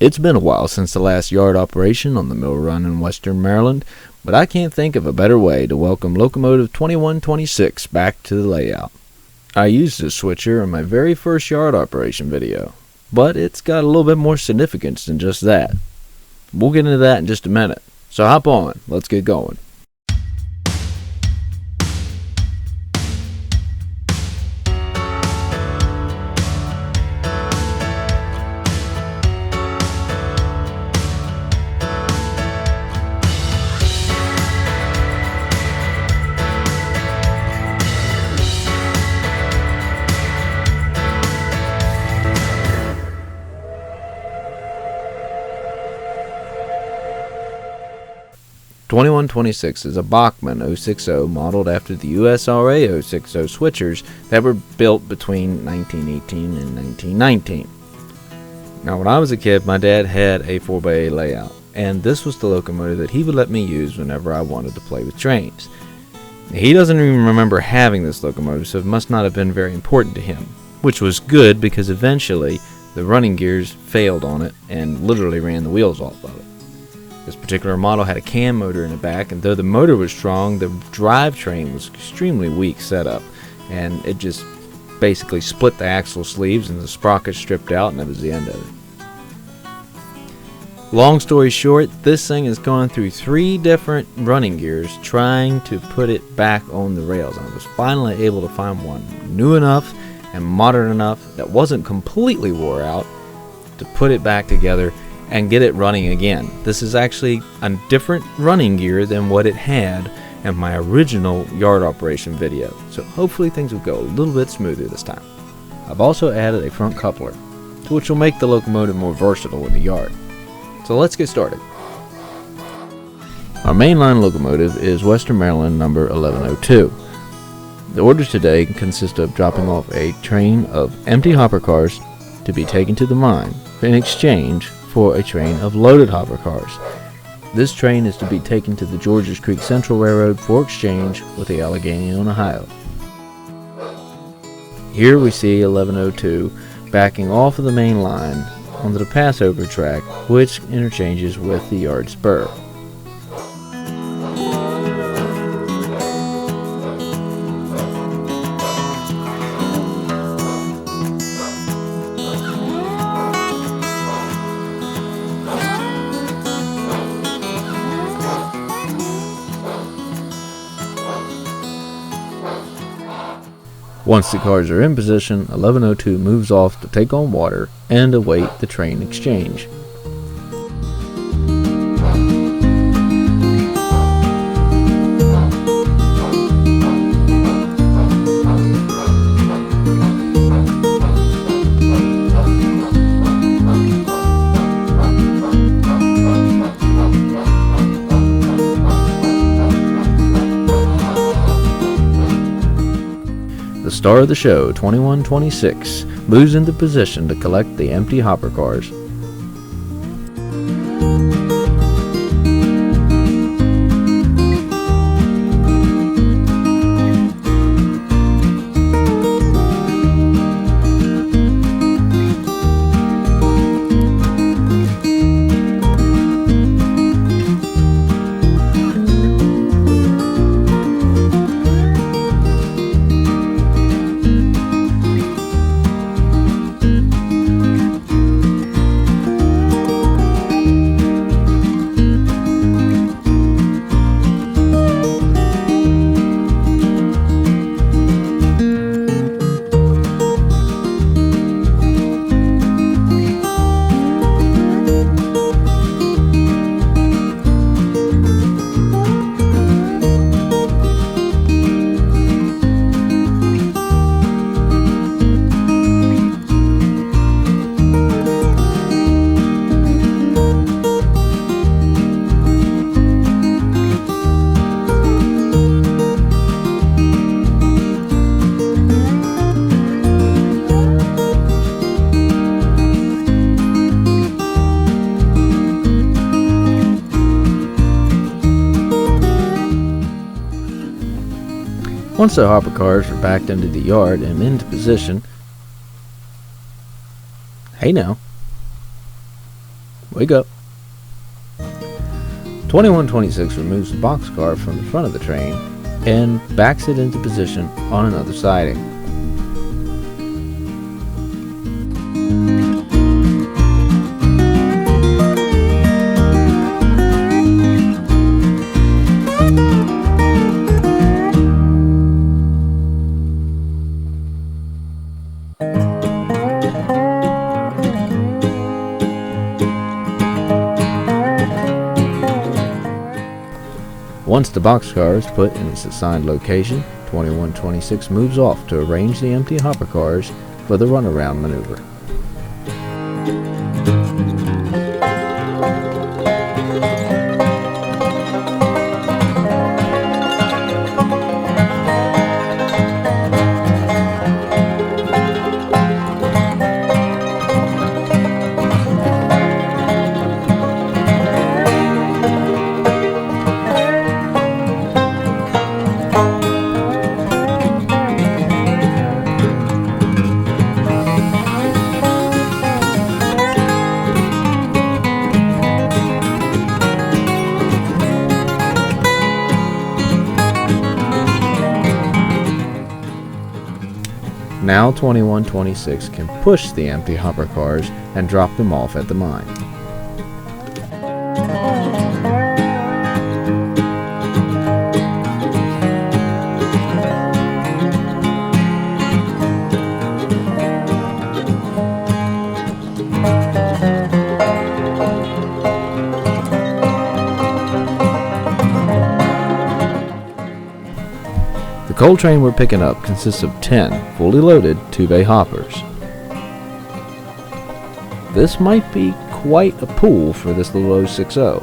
It's been a while since the last yard operation on the mill run in western Maryland, but I can't think of a better way to welcome locomotive 2126 back to the layout. I used this switcher in my very first yard operation video, but it's got a little bit more significance than just that. We'll get into that in just a minute, so hop on, let's get going. "2126 is a Bachmann 060 modeled after the USRA 060 switchers that were built between 1918 and 1919. Now, when I was a kid, my dad had a 4x8 layout, and this was the locomotive that he would let me use whenever I wanted to play with trains. He doesn't even remember having this locomotive, so it must not have been very important to him, which was good because eventually the running gears failed on it and literally ran the wheels off of it. This particular model had a cam motor in the back, and though the motor was strong, the drivetrain was extremely weak setup, and it just basically split the axle sleeves and the sprocket stripped out, and that was the end of it. Long story short, this thing has gone through 3 different running gears trying to put it back on the rails. I was finally able to find one new enough and modern enough that wasn't completely wore out to put it back together and get it running again. This is actually a different running gear than what it had in my original yard operation video, so hopefully things will go a little bit smoother this time. I've also added a front coupler, which will make the locomotive more versatile in the yard. So let's get started. Our mainline locomotive is Western Maryland number 1102. The orders today consist of dropping off a train of empty hopper cars to be taken to the mine in exchange for a train of loaded hopper cars. This train is to be taken to the Georges Creek Central Railroad for exchange with the Allegheny and Ohio. Here we see 1102 backing off of the main line onto the passover track, which interchanges with the yard spur. Once the cars are in position, 1102 moves off to take on water and await the train exchange. The star of the show, 2126, moves into position to collect the empty hopper cars. Once the hopper cars are backed into the yard and into position, hey now, Wake up. 2126 removes the boxcar from the front of the train and backs it into position on another siding. Once the boxcar is put in its assigned location, 2126 moves off to arrange the empty hopper cars for the runaround maneuver. Now 2126 can push the empty hopper cars and drop them off at the mine. The coal train we're picking up consists of 10 fully loaded 2-bay hoppers. This might be quite a pull for this little 060.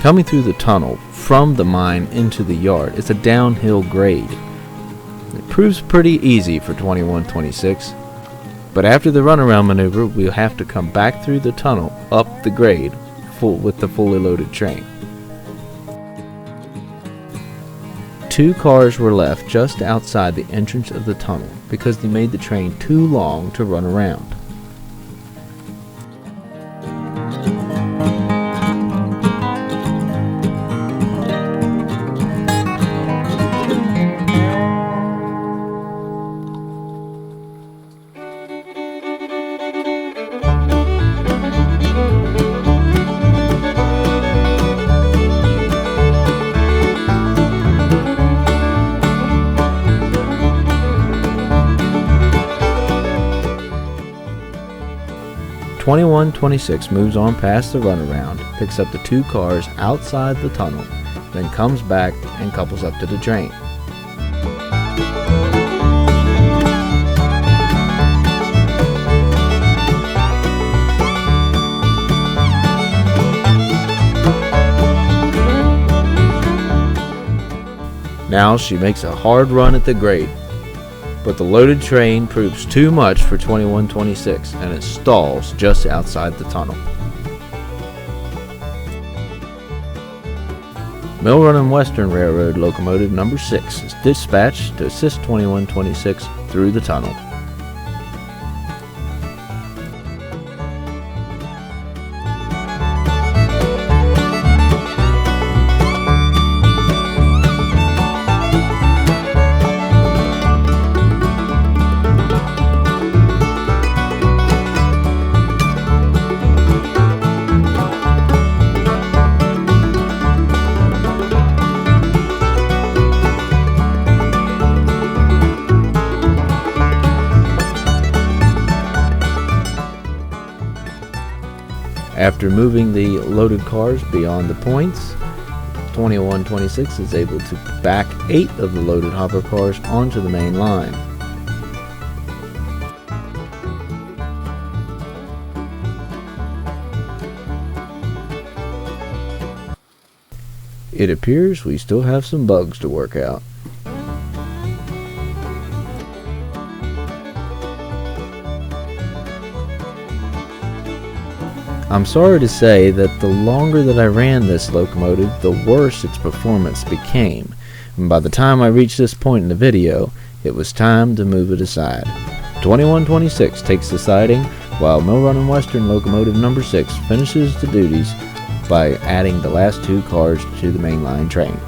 Coming through the tunnel from the mine into the yard, it's a downhill grade. It proves pretty easy for 2126, but after the runaround maneuver, we'll have to come back through the tunnel up the grade with the fully loaded train. 2 cars were left just outside the entrance of the tunnel because they made the train too long to run around. (2126) moves on past the runaround, picks up the 2 cars outside the tunnel, then comes back and couples up to the train. Now she makes a hard run at the grade, but the loaded train proves too much for 2126 and it stalls just outside the tunnel. Mill Run and Western Railroad locomotive number 6 is dispatched to assist 2126 through the tunnel. After moving the loaded cars beyond the points, 2126 is able to back 8 of the loaded hopper cars onto the main line. It appears we still have some bugs to work out. I'm sorry to say that the longer that I ran this locomotive, the worse its performance became, and by the time I reached this point in the video, it was time to move it aside. 2126 takes the siding, while Mill Run and Western locomotive number 6 finishes the duties by adding the last 2 cars to the mainline train.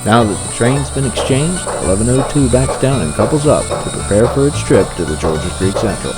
Now that the train's been exchanged, 1102 backs down and couples up to prepare for its trip to the Georgia Creek Central.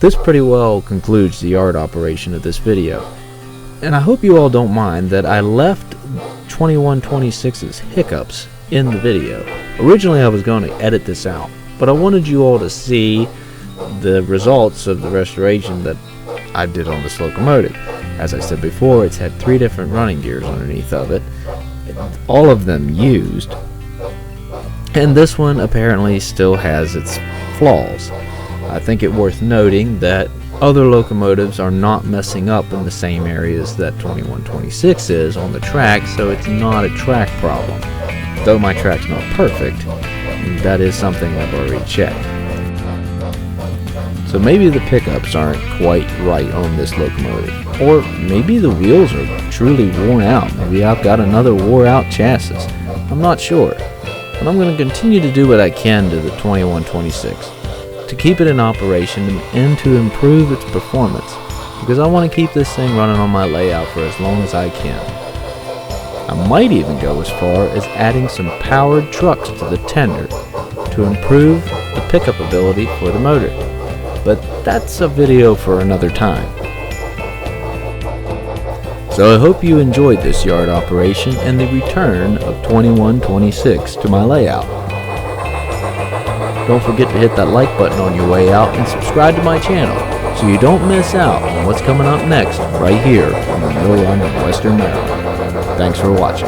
This pretty well concludes the yard operation of this video, and I hope you all don't mind that I left 2126's hiccups in the video. Originally I was going to edit this out, but I wanted you all to see the results of the restoration that I did on this locomotive. As I said before, it's had 3 different running gears underneath of it, all of them used, and this one apparently still has its flaws. I think it worth noting that other locomotives are not messing up in the same areas that 2126 is on the track, so it's not a track problem. Though my track's not perfect, that is something I've already checked. So maybe the pickups aren't quite right on this locomotive, or maybe the wheels are truly worn out. Maybe I've got another wore out chassis. I'm not sure, but I'm going to continue to do what I can to the 2126. To keep it in operation and to improve its performance, because I want to keep this thing running on my layout for as long as I can. I might even go as far as adding some powered trucks to the tender to improve the pickup ability for the motor, but that's a video for another time. So I hope you enjoyed this yard operation and the return of 2126 to my layout. Don't forget to hit that like button on your way out and subscribe to my channel so you don't miss out on what's coming up next right here on the Mill Run in Western Maryland. Thanks for watching.